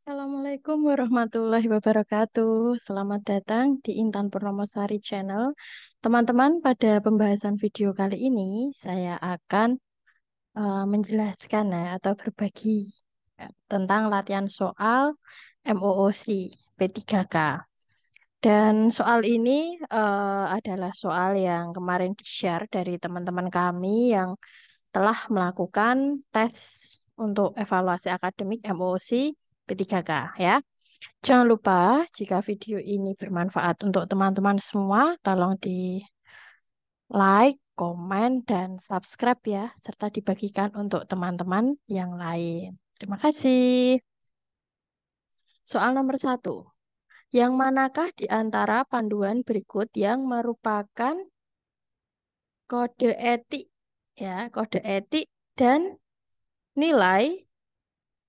Assalamualaikum warahmatullahi wabarakatuh. Selamat datang di Intan Purnomosari Channel. Teman-teman, pada pembahasan video kali ini saya akan menjelaskan atau berbagi tentang latihan soal MOOC P3K. Dan soal ini adalah soal yang kemarin di-share dari teman-teman kami yang telah melakukan tes untuk evaluasi akademik MOOC P3K ya. Jangan lupa jika video ini bermanfaat untuk teman-teman semua, tolong di like, komen, dan subscribe ya, serta dibagikan untuk teman-teman yang lain. Terima kasih. Soal nomor 1. Yang manakah di antara panduan berikut yang merupakan kode etik ya, kode etik dan nilai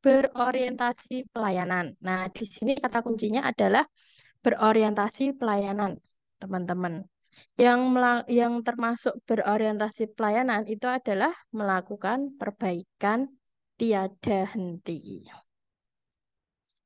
berorientasi pelayanan. Nah, di sini kata kuncinya adalah berorientasi pelayanan, teman-teman. Yang termasuk berorientasi pelayanan itu adalah melakukan perbaikan tiada henti.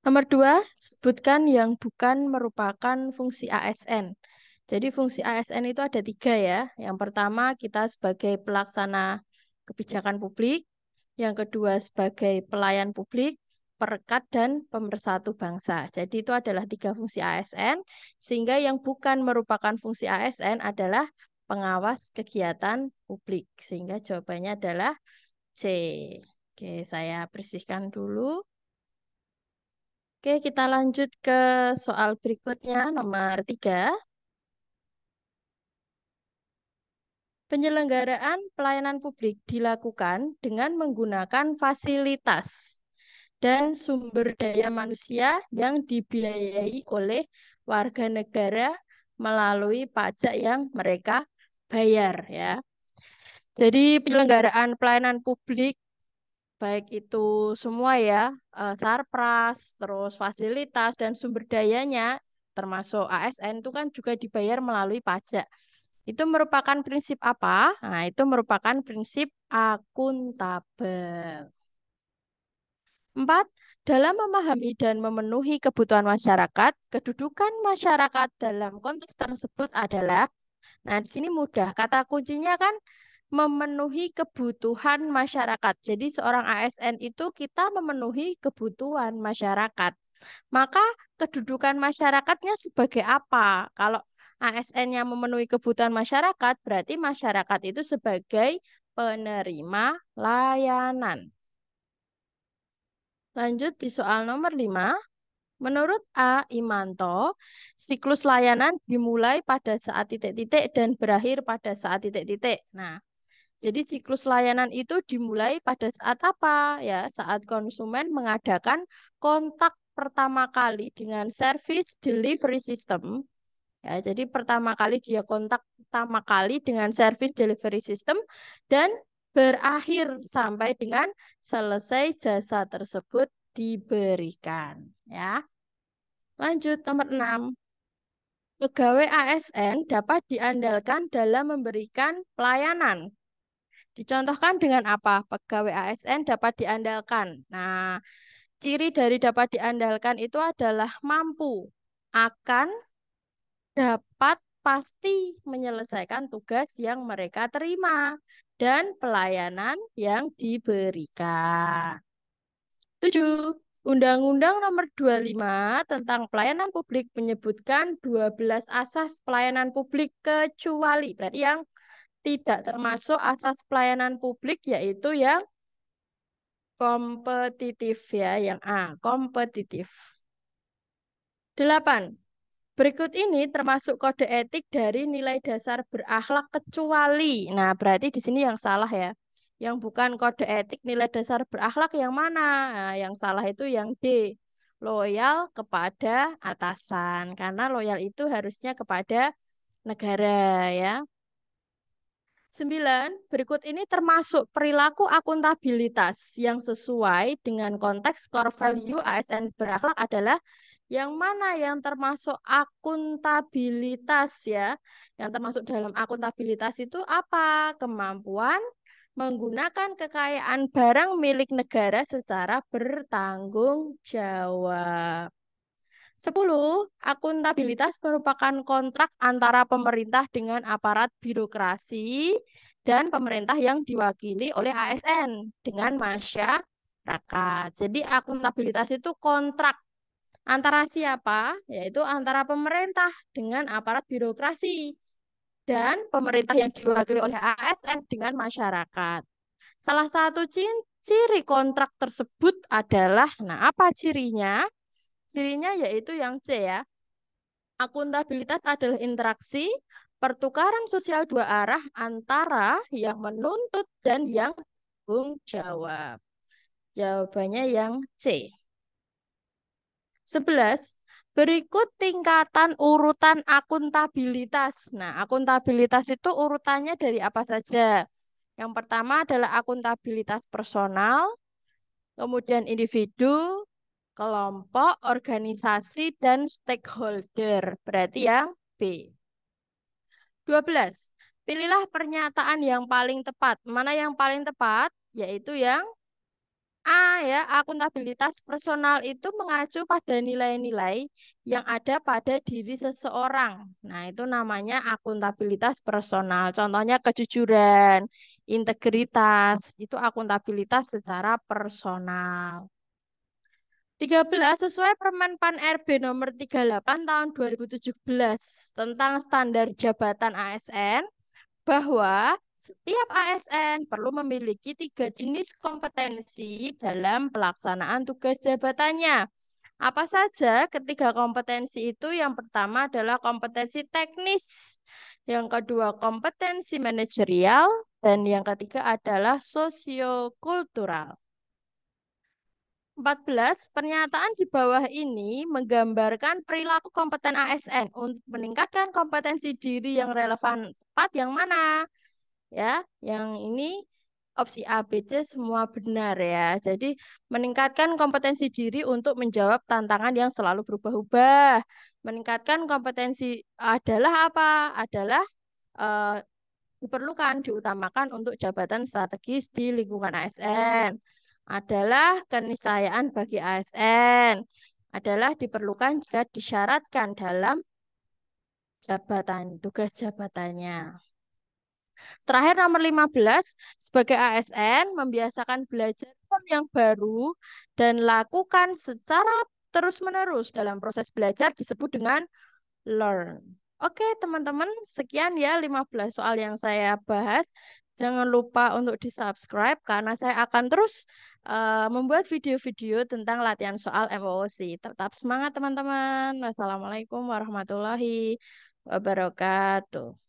Nomor 2, sebutkan yang bukan merupakan fungsi ASN. Jadi fungsi ASN itu ada 3 ya. Yang pertama kita sebagai pelaksana kebijakan publik. Yang kedua sebagai pelayan publik, perekat, dan pemersatu bangsa. Jadi itu adalah 3 fungsi ASN. Sehingga yang bukan merupakan fungsi ASN adalah pengawas kegiatan publik. Sehingga jawabannya adalah C. Oke, saya bersihkan dulu. Oke, kita lanjut ke soal berikutnya, nomor 3. Penyelenggaraan pelayanan publik dilakukan dengan menggunakan fasilitas dan sumber daya manusia yang dibiayai oleh warga negara melalui pajak yang mereka bayar ya. Jadi penyelenggaraan pelayanan publik baik itu semua ya, sarpras, terus fasilitas dan sumber dayanya termasuk ASN itu kan juga dibayar melalui pajak. Itu merupakan prinsip apa? Nah, itu merupakan prinsip akuntabel. 4. Dalam memahami dan memenuhi kebutuhan masyarakat, kedudukan masyarakat dalam konteks tersebut adalah, nah di sini mudah, kata kuncinya kan memenuhi kebutuhan masyarakat. Jadi seorang ASN itu kita memenuhi kebutuhan masyarakat. Maka kedudukan masyarakatnya sebagai apa? Kalau ASN yang memenuhi kebutuhan masyarakat, berarti masyarakat itu sebagai penerima layanan. Lanjut di soal nomor 5. Menurut A. Imanto, siklus layanan dimulai pada saat titik-titik dan berakhir pada saat titik-titik. Nah, jadi siklus layanan itu dimulai pada saat apa? Ya, saat konsumen mengadakan kontak pertama kali dengan service delivery system. Ya, jadi pertama kali dia kontak pertama kali dengan service delivery system dan berakhir sampai dengan selesai jasa tersebut diberikan. Ya. Lanjut nomor 6. Pegawai ASN dapat diandalkan dalam memberikan pelayanan. Dicontohkan dengan apa? Pegawai ASN dapat diandalkan. Nah, ciri dari dapat diandalkan itu adalah mampu, akan, dapat, pasti menyelesaikan tugas yang mereka terima dan pelayanan yang diberikan. 7. Undang-Undang Nomor 25 tentang Pelayanan Publik menyebutkan 12 asas pelayanan publik kecuali, berarti yang tidak termasuk asas pelayanan publik yaitu yang kompetitif ya, yang A, kompetitif. 8. Berikut ini termasuk kode etik dari nilai dasar berakhlak kecuali. Nah, berarti di sini yang salah ya. Yang bukan kode etik nilai dasar berakhlak yang mana? Nah, yang salah itu yang D. Loyal kepada atasan. Karena loyal itu harusnya kepada negara ya. 9. Berikut ini termasuk perilaku akuntabilitas yang sesuai dengan konteks core value ASN berakhlak adalah yang mana yang termasuk akuntabilitas ya. Yang termasuk dalam akuntabilitas itu apa? Kemampuan Menggunakan kekayaan barang milik negara secara bertanggung jawab. 10. Akuntabilitas merupakan kontrak antara pemerintah dengan aparat birokrasi dan pemerintah yang diwakili oleh ASN dengan masyarakat. Jadi akuntabilitas itu kontrak antara siapa? Yaitu antara pemerintah dengan aparat birokrasi dan pemerintah yang diwakili oleh ASN dengan masyarakat. Salah satu ciri kontrak tersebut adalah, nah apa cirinya? Cirinya yaitu yang C ya. Akuntabilitas adalah interaksi pertukaran sosial dua arah antara yang menuntut dan yang tanggung jawab. Jawabannya yang C. 11. Berikut tingkatan urutan akuntabilitas. Nah, akuntabilitas itu urutannya dari apa saja? Yang pertama adalah akuntabilitas personal, kemudian individu, kelompok, organisasi, dan stakeholder. Berarti yang B. 12. Pilihlah pernyataan yang paling tepat. Mana yang paling tepat? Yaitu yang A ya, akuntabilitas personal itu mengacu pada nilai-nilai yang ada pada diri seseorang. Nah, itu namanya akuntabilitas personal. Contohnya kejujuran, integritas, itu akuntabilitas secara personal. 13. Sesuai Permen PAN RB nomor 38 tahun 2017 tentang standar jabatan ASN, bahwa setiap ASN perlu memiliki 3 jenis kompetensi dalam pelaksanaan tugas jabatannya. Apa saja ketiga kompetensi itu? Yang pertama adalah kompetensi teknis, yang kedua kompetensi manajerial, dan yang ketiga adalah sosiokultural. 14. Pernyataan di bawah ini menggambarkan perilaku kompeten ASN untuk meningkatkan kompetensi diri yang relevan. Tepat yang mana? Ya, yang ini opsi A, B, C semua benar ya. Jadi meningkatkan kompetensi diri untuk menjawab tantangan yang selalu berubah-ubah. Meningkatkan kompetensi adalah apa? Adalah eh, diperlukan, diutamakan untuk jabatan strategis di lingkungan ASN. Adalah keniscayaan bagi ASN. Adalah diperlukan jika disyaratkan dalam jabatan, tugas jabatannya. Terakhir nomor 15, sebagai ASN membiasakan belajar hal yang baru dan lakukan secara terus-menerus dalam proses belajar disebut dengan learn. Oke, teman-teman, sekian ya 15 soal yang saya bahas. Jangan lupa untuk di-subscribe karena saya akan terus membuat video-video tentang latihan soal MOOC. Tetap semangat, teman-teman. Wassalamualaikum warahmatullahi wabarakatuh.